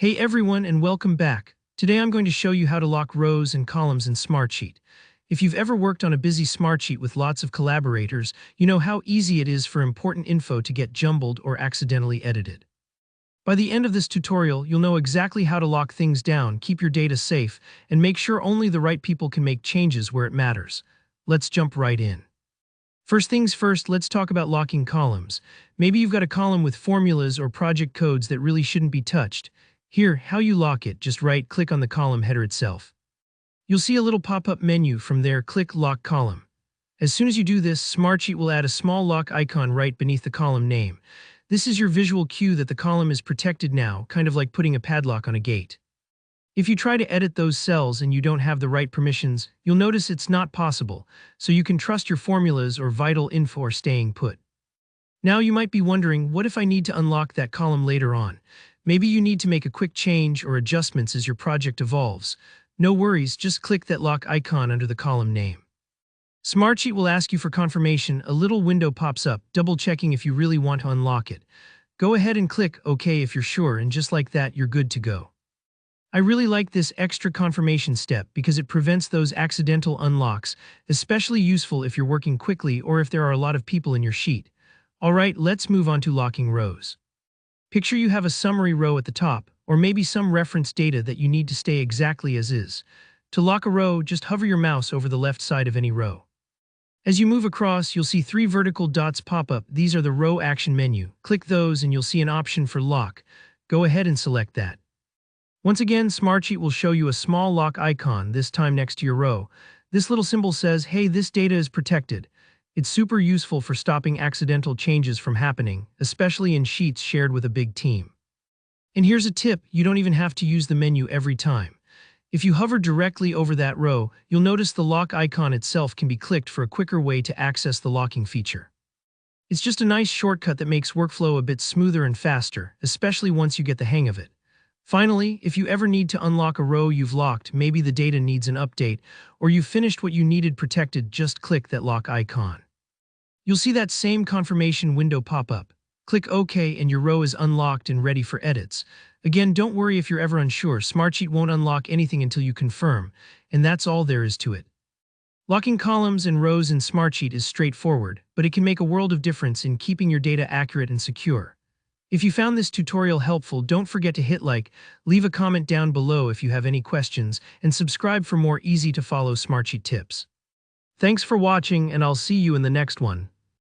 Hey everyone and welcome back. Today I'm going to show you how to lock rows and columns in Smartsheet. If you've ever worked on a busy Smartsheet with lots of collaborators, you know how easy it is for important info to get jumbled or accidentally edited. By the end of this tutorial, you'll know exactly how to lock things down, keep your data safe, and make sure only the right people can make changes where it matters. Let's jump right in. First things first, let's talk about locking columns. Maybe you've got a column with formulas or project codes that really shouldn't be touched. Here, how you lock it, just right-click on the column header itself. You'll see a little pop-up menu. From there, click Lock Column. As soon as you do this, Smartsheet will add a small lock icon right beneath the column name. This is your visual cue that the column is protected now, kind of like putting a padlock on a gate. If you try to edit those cells and you don't have the right permissions, you'll notice it's not possible, so you can trust your formulas or vital info are staying put. Now you might be wondering, what if I need to unlock that column later on? Maybe you need to make a quick change or adjustments as your project evolves. No worries, just click that lock icon under the column name. Smartsheet will ask you for confirmation. A little window pops up, double-checking if you really want to unlock it. Go ahead and click OK if you're sure, and just like that, you're good to go. I really like this extra confirmation step because it prevents those accidental unlocks, especially useful if you're working quickly or if there are a lot of people in your sheet. Alright, let's move on to locking rows. Picture you have a summary row at the top, or maybe some reference data that you need to stay exactly as is. To lock a row, just hover your mouse over the left side of any row. As you move across, you'll see three vertical dots pop up. These are the row action menu. Click those and you'll see an option for lock. Go ahead and select that. Once again, Smartsheet will show you a small lock icon, this time next to your row. This little symbol says, hey, this data is protected. It's super useful for stopping accidental changes from happening, especially in sheets shared with a big team. And here's a tip, you don't even have to use the menu every time. If you hover directly over that row, you'll notice the lock icon itself can be clicked for a quicker way to access the locking feature. It's just a nice shortcut that makes workflow a bit smoother and faster, especially once you get the hang of it. Finally, if you ever need to unlock a row you've locked, maybe the data needs an update, or you've finished what you needed protected, just click that lock icon. You'll see that same confirmation window pop up. Click OK and your row is unlocked and ready for edits. Again, don't worry if you're ever unsure, Smartsheet won't unlock anything until you confirm, and that's all there is to it. Locking columns and rows in Smartsheet is straightforward, but it can make a world of difference in keeping your data accurate and secure. If you found this tutorial helpful, don't forget to hit like, leave a comment down below if you have any questions, and subscribe for more easy-to-follow Smartsheet tips. Thanks for watching, and I'll see you in the next one.